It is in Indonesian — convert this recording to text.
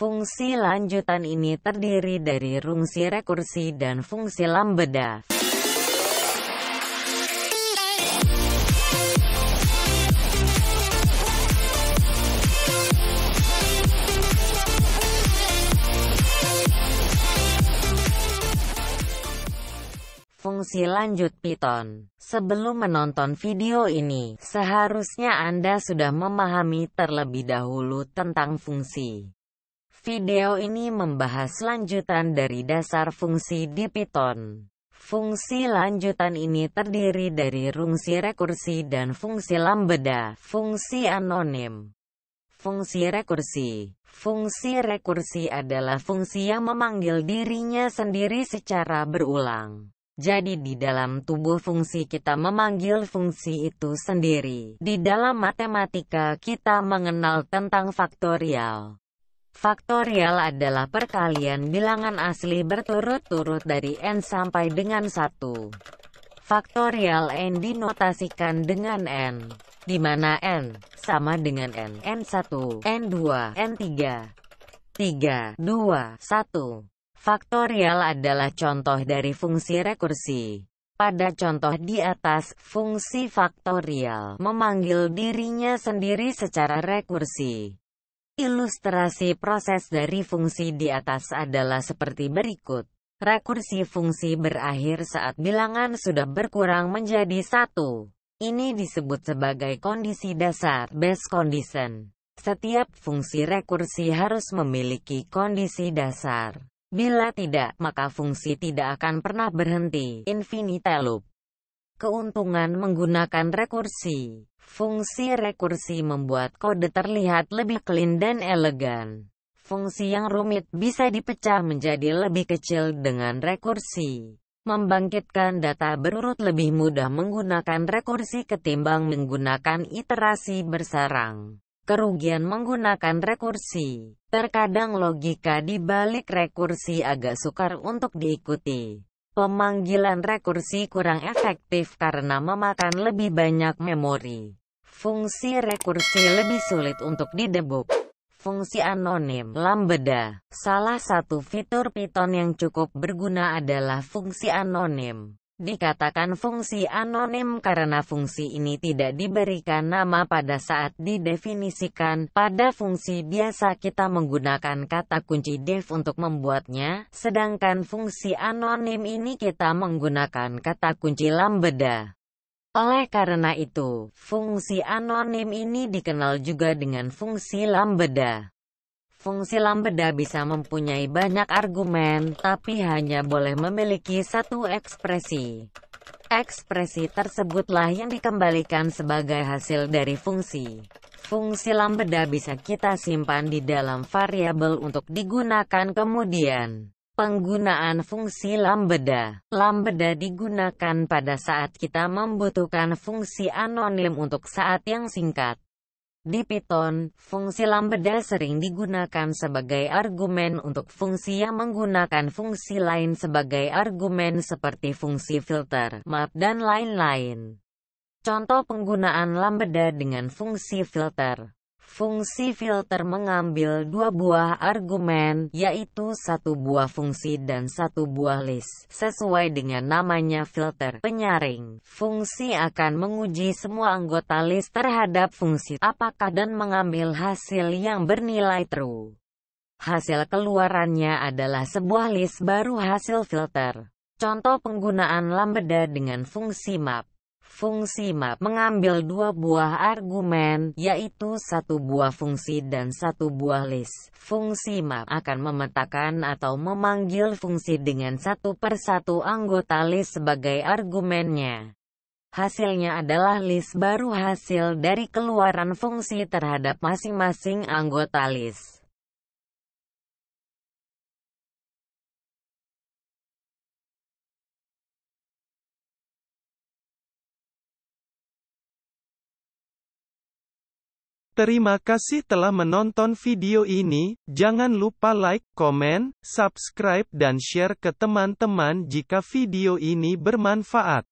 Fungsi lanjutan ini terdiri dari fungsi rekursi dan fungsi lambda. Fungsi lanjut Python. Sebelum menonton video ini, seharusnya Anda sudah memahami terlebih dahulu tentang fungsi. Video ini membahas lanjutan dari dasar fungsi di Python. Fungsi lanjutan ini terdiri dari fungsi rekursi dan fungsi lambda, fungsi anonim. Fungsi rekursi. Fungsi rekursi adalah fungsi yang memanggil dirinya sendiri secara berulang. Jadi di dalam tubuh fungsi kita memanggil fungsi itu sendiri. Di dalam matematika kita mengenal tentang faktorial. Faktorial adalah perkalian bilangan asli berturut-turut dari n sampai dengan 1. Faktorial n dinotasikan dengan n, di mana n sama dengan n1, n2, n3, 3, 2, 1. Faktorial adalah contoh dari fungsi rekursi. Pada contoh di atas, fungsi faktorial memanggil dirinya sendiri secara rekursi. Ilustrasi proses dari fungsi di atas adalah seperti berikut. Rekursi fungsi berakhir saat bilangan sudah berkurang menjadi 1. Ini disebut sebagai kondisi dasar, base condition. Setiap fungsi rekursi harus memiliki kondisi dasar. Bila tidak, maka fungsi tidak akan pernah berhenti. Infinite loop. Keuntungan menggunakan rekursi. Fungsi rekursi membuat kode terlihat lebih clean dan elegan. Fungsi yang rumit bisa dipecah menjadi lebih kecil dengan rekursi. Membangkitkan data berurut lebih mudah menggunakan rekursi ketimbang menggunakan iterasi bersarang. Kerugian menggunakan rekursi. Terkadang logika di balik rekursi agak sukar untuk diikuti. Pemanggilan rekursi kurang efektif karena memakan lebih banyak memori. Fungsi rekursi lebih sulit untuk didebug. Fungsi anonim, lambda. Salah satu fitur Python yang cukup berguna adalah fungsi anonim. Dikatakan fungsi anonim karena fungsi ini tidak diberikan nama pada saat didefinisikan. Pada fungsi biasa kita menggunakan kata kunci def untuk membuatnya, sedangkan fungsi anonim ini kita menggunakan kata kunci lambda. Oleh karena itu, fungsi anonim ini dikenal juga dengan fungsi lambda. Fungsi lambda bisa mempunyai banyak argumen, tapi hanya boleh memiliki satu ekspresi. Ekspresi tersebutlah yang dikembalikan sebagai hasil dari fungsi. Fungsi lambda bisa kita simpan di dalam variabel untuk digunakan kemudian. Penggunaan fungsi lambda. Lambda digunakan pada saat kita membutuhkan fungsi anonim untuk saat yang singkat. Di Python, fungsi lambda sering digunakan sebagai argumen untuk fungsi yang menggunakan fungsi lain sebagai argumen seperti fungsi filter, map dan lain-lain. Contoh penggunaan lambda dengan fungsi filter. Fungsi filter mengambil dua buah argumen, yaitu satu buah fungsi dan satu buah list. Sesuai dengan namanya filter, penyaring. Fungsi akan menguji semua anggota list terhadap fungsi apakah dan mengambil hasil yang bernilai true. Hasil keluarannya adalah sebuah list baru hasil filter. Contoh penggunaan lambda dengan fungsi map. Fungsi map mengambil dua buah argumen, yaitu satu buah fungsi dan satu buah list. Fungsi map akan memetakan atau memanggil fungsi dengan satu persatu anggota list sebagai argumennya. Hasilnya adalah list baru hasil dari keluaran fungsi terhadap masing-masing anggota list. Terima kasih telah menonton video ini. Jangan lupa like, komen, subscribe dan share ke teman-teman jika video ini bermanfaat.